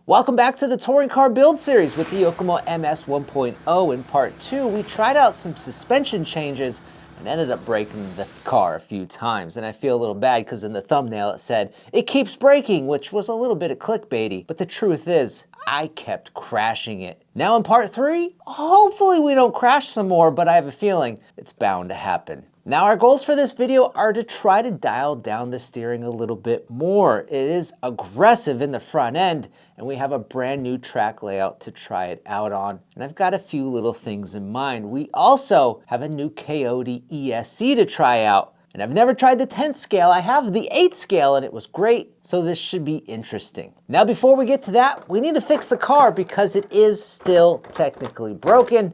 Welcome back to the Touring Car Build Series with the Yokomo MS1.0. In part 2, we tried out some suspension changes and ended up breaking the car a few times. And I feel a little bad because in the thumbnail it said, "It keeps breaking," which was a little bit of clickbaity. But the truth is, I kept crashing it. Now in part 3, hopefully we don't crash some more, but I have a feeling it's bound to happen. Now our goals for this video are to try to dial down the steering a little bit more. It is aggressive in the front end, and we have a brand new track layout to try it out on. And I've got a few little things in mind. We also have a new Coyote ESC to try out. And I've never tried the 10th scale. I have the 8th scale and it was great, so this should be interesting. Now before we get to that, we need to fix the car because it is still technically broken.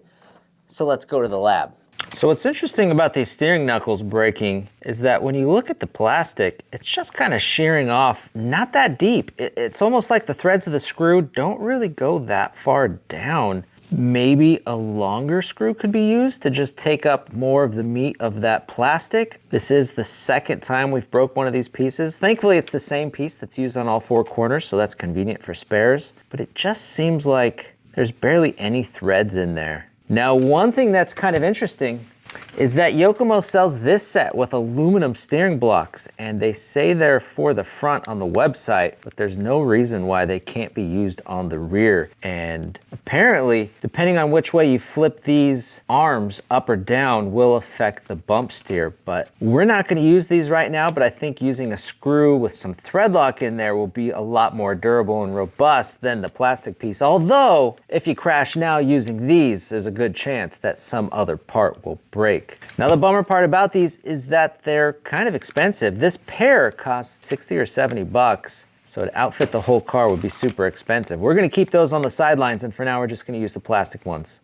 So let's go to the lab. So what's interesting about these steering knuckles breaking is that when you look at the plastic, it's just kind of shearing off, not that deep. It's almost like the threads of the screw don't really go that far down. Maybe a longer screw could be used to just take up more of the meat of that plastic. This is the second time we've broke one of these pieces. Thankfully, it's the same piece that's used on all 4 corners, so that's convenient for spares. But it just seems like there's barely any threads in there. Now, one thing that's kind of interesting is that Yokomo sells this set with aluminum steering blocks, and they say they're for the front on the website, but there's no reason why they can't be used on the rear. And apparently, depending on which way you flip these arms up or down will affect the bump steer, but we're not going to use these right now, but I think using a screw with some thread lock in there will be a lot more durable and robust than the plastic piece. Although, if you crash now using these, there's a good chance that some other part will break. Now the bummer part about these is that they're kind of expensive. This pair costs 60 or 70 bucks, so to outfit the whole car would be super expensive. We're gonna keep those on the sidelines, and for now we're just gonna use the plastic ones.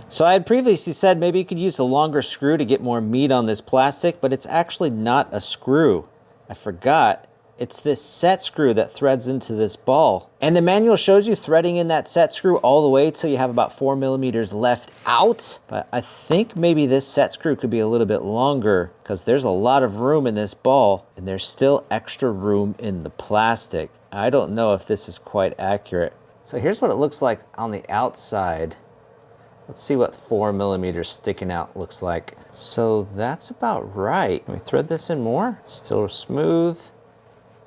So I had previously said maybe you could use a longer screw to get more meat on this plastic, but it's actually not a screw. I forgot. It's this set screw that threads into this ball. And the manual shows you threading in that set screw all the way till you have about 4 millimeters left out. But I think maybe this set screw could be a little bit longer because there's a lot of room in this ball and there's still extra room in the plastic. I don't know if this is quite accurate. So here's what it looks like on the outside. Let's see what 4 millimeters sticking out looks like. So that's about right. Can we thread this in more? Still smooth.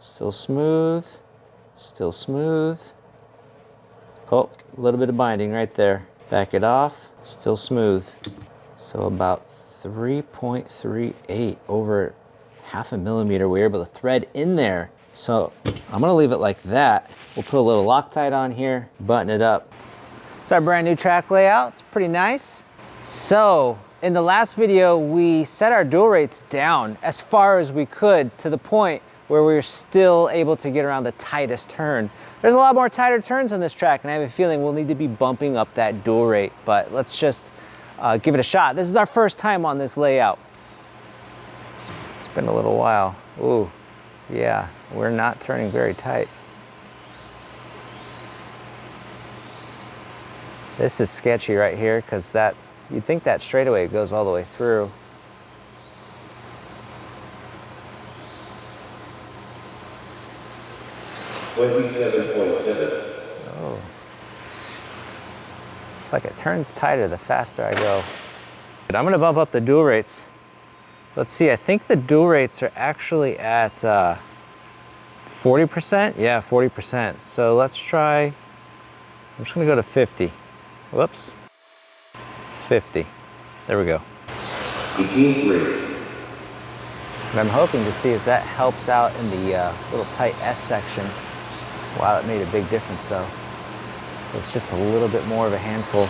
Still smooth, still smooth. Oh, a little bit of binding right there. Back it off, still smooth. So about 3.38, over half a millimeter we're able to thread in there. So I'm gonna leave it like that. We'll put a little Loctite on here, button it up. It's our brand new track layout, it's pretty nice. So in the last video, we set our dual rates down as far as we could to the point where we're still able to get around the tightest turn. There's a lot more tighter turns on this track, and I have a feeling we'll need to be bumping up that dual rate, but let's just give it a shot. This is our first time on this layout. It's been a little while. Ooh, yeah, we're not turning very tight. This is sketchy right here, because you'd think that straightaway goes all the way through. Oh. It's like it turns tighter the faster I go. But I'm gonna bump up the dual rates. Let's see, I think the dual rates are actually at 40%? Yeah, 40%. So let's try, I'm just gonna go to 50. Whoops. 50. There we go. 18.3. What I'm hoping to see is that helps out in the little tight S section. Wow, that made a big difference though. It's just a little bit more of a handful.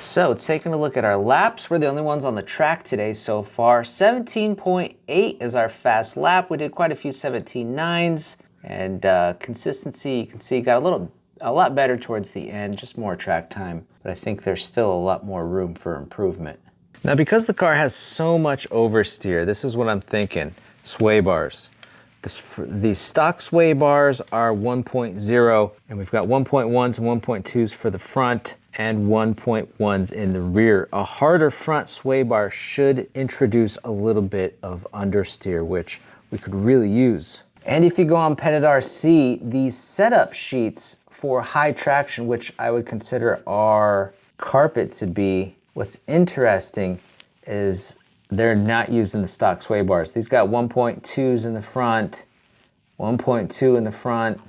So taking a look at our laps, we're the only ones on the track today so far. 17.8 is our fast lap. We did quite a few 17.9s, and consistency, you can see, got a lot better towards the end, just more track time, but I think there's still a lot more room for improvement. Now because the car has so much oversteer, this is what I'm thinking. Sway bars. The stock sway bars are 1.0, and we've got 1.1s and 1.2s for the front and 1.1s in the rear. A harder front sway bar should introduce a little bit of understeer, which we could really use. And if you go on Pettit RC, these setup sheets for high traction, which I would consider our carpet to be, what's interesting is they're not using the stock sway bars. These got 1.2s in the front, 1.2 in the front.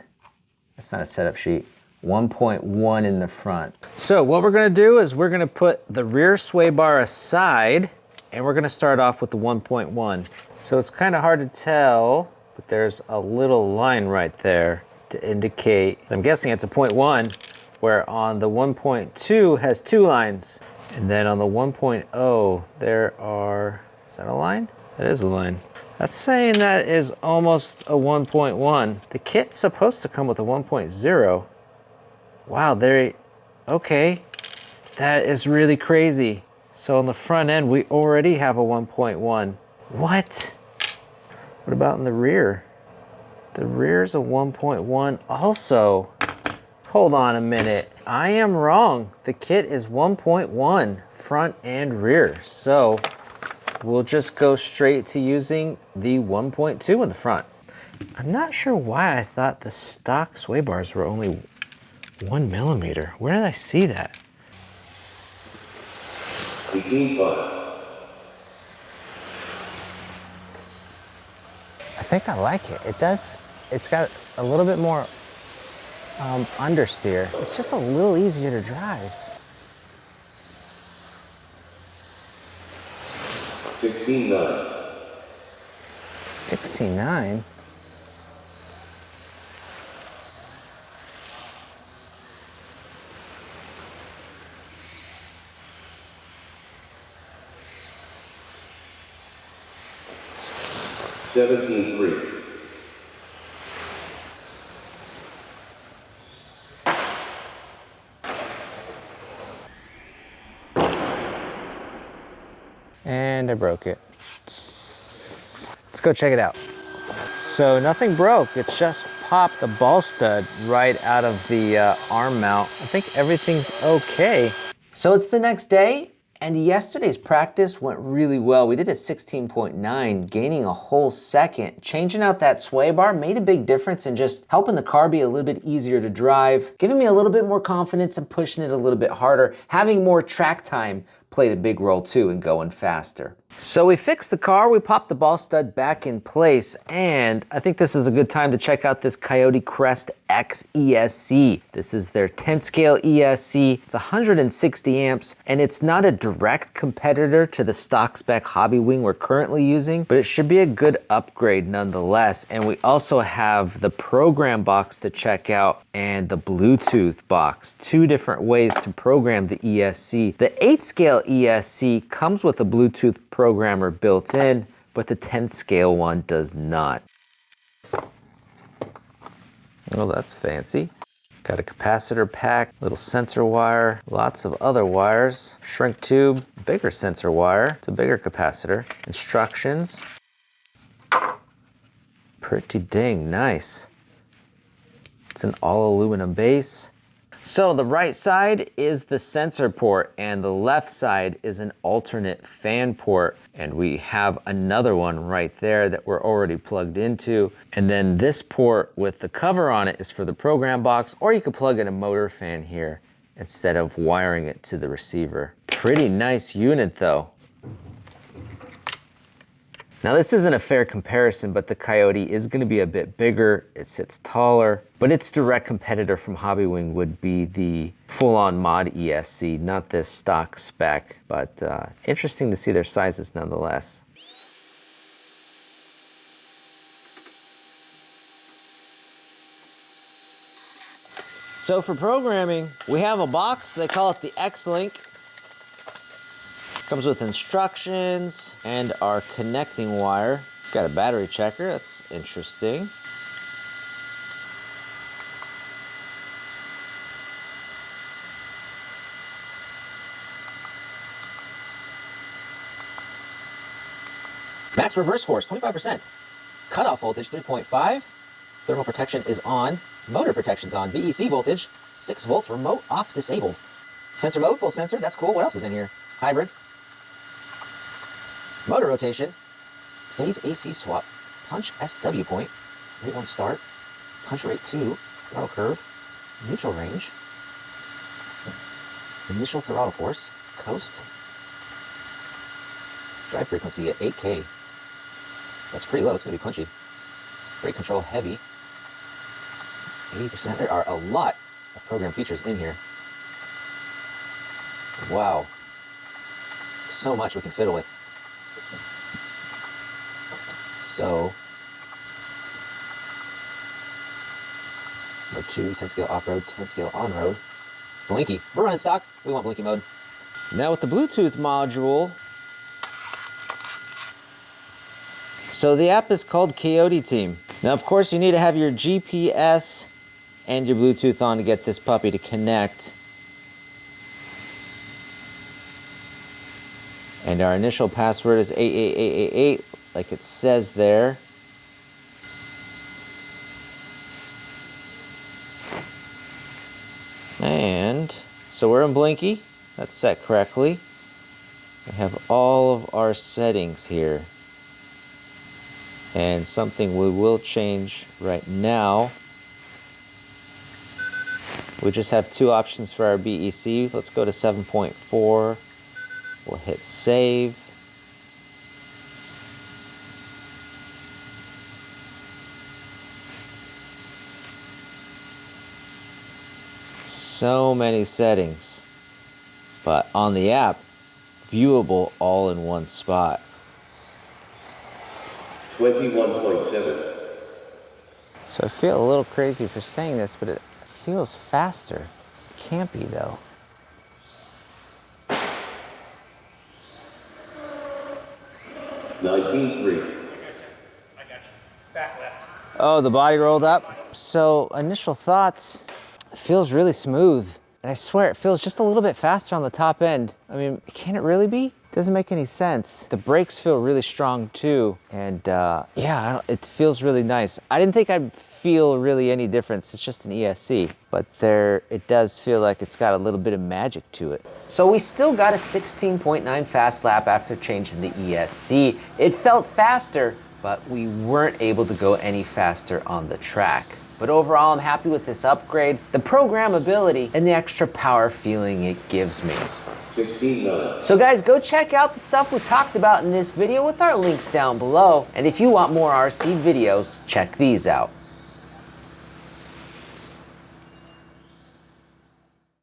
That's not a setup sheet. 1.1 in the front. So what we're gonna do is we're gonna put the rear sway bar aside, and we're gonna start off with the 1.1. So it's kind of hard to tell, but there's a little line right there to indicate, I'm guessing it's a 0.1, where on the 1.2 has 2 lines. And then on the 1.0, there are, is that a line? That is a line. That's saying that is almost a 1.1. The kit's supposed to come with a 1.0. Wow, okay. That is really crazy. So on the front end, we already have a 1.1. What? What about in the rear? The rear's a 1.1 also. Hold on a minute. I am wrong. The kit is 1.1 front and rear. So we'll just go straight to using the 1.2 in the front. I'm not sure why I thought the stock sway bars were only 1 millimeter. Where did I see that? I think I like it. It's got a little bit more understeer. It's just a little easier to drive. 16.9. 16.9? And I broke it. Let's go check it out. So nothing broke, it just popped the ball stud right out of the arm mount. I think everything's okay. So it's the next day, and yesterday's practice went really well. We did a 16.9, gaining a whole second. Changing out that sway bar made a big difference in just helping the car be a little bit easier to drive, giving me a little bit more confidence and pushing it a little bit harder. Having more track time played a big role too in going faster. So we fixed the car, we popped the ball stud back in place, and I think this is a good time to check out this Coyote Crest X ESC. This is their 10 scale ESC. It's 160 amps, and it's not a direct competitor to the stock spec Hobby Wing we're currently using, but it should be a good upgrade nonetheless. And we also have the program box to check out and the Bluetooth box. 2 different ways to program the ESC. The 8 scale ESC comes with a Bluetooth programmer built in, but the 10 scale one does not. Oh, that's fancy. Got a capacitor pack, little sensor wire, lots of other wires, shrink tube, bigger sensor wire, it's a bigger capacitor, instructions. Pretty dang nice. It's an all aluminum base. So the right side is the sensor port and the left side is an alternate fan port. And we have another one right there that we're already plugged into. And then this port with the cover on it is for the program box, or you could plug in a motor fan here instead of wiring it to the receiver. Pretty nice unit though. Now this isn't a fair comparison, but the Coyote is going to be a bit bigger, it sits taller, but its direct competitor from Hobby Wing would be the full-on mod ESC, not this stock spec, but interesting to see their sizes nonetheless. So for programming, we have a box, they call it the X-Link. Comes with instructions and our connecting wire. Got a battery checker, that's interesting. Max reverse force, 25%. Cutoff voltage 3.5. Thermal protection is on. Motor protection's on. VEC voltage 6 volts. Remote off disable. Sensor mode, full sensor. That's cool. What else is in here? Hybrid. Motor rotation. Phase AC swap. Punch SW point. Rate 1 start. Punch rate 2. Throttle curve. Neutral range. Initial throttle force. Coast. Drive frequency at 8K. That's pretty low. It's going to be punchy. Brake control heavy. 80%. There are a lot of program features in here. Wow. So much we can fiddle with. So, mode 2, 10 scale off-road, 10 scale on-road. Blinky. We're running stock. We want blinky mode. Now with the Bluetooth module, so the app is called Coyote Team. Now of course you need to have your GPS and your Bluetooth on to get this puppy to connect. And our initial password is 88888, like it says there. And so we're in Blinky. That's set correctly. We have all of our settings here. And something we will change right now. We just have 2 options for our BEC. Let's go to 7.4. We'll hit save. So many settings, but on the app, viewable all in one spot. 21.7. So I feel a little crazy for saying this, but it feels faster. It can't be though. 19.3. I got you. Back left. Oh, the body rolled up. So initial thoughts, it feels really smooth. And I swear it feels just a little bit faster on the top end. I mean, can it really be? Doesn't make any sense. The brakes feel really strong too. And yeah, it feels really nice. I didn't think I'd feel really any difference. It's just an ESC, but it does feel like it's got a little bit of magic to it. So we still got a 16.9 fast lap after changing the ESC. It felt faster, but we weren't able to go any faster on the track. But overall, I'm happy with this upgrade, the programmability, and the extra power feeling it gives me. 16.9. So guys, go check out the stuff we talked about in this video with our links down below. And if you want more RC videos, check these out.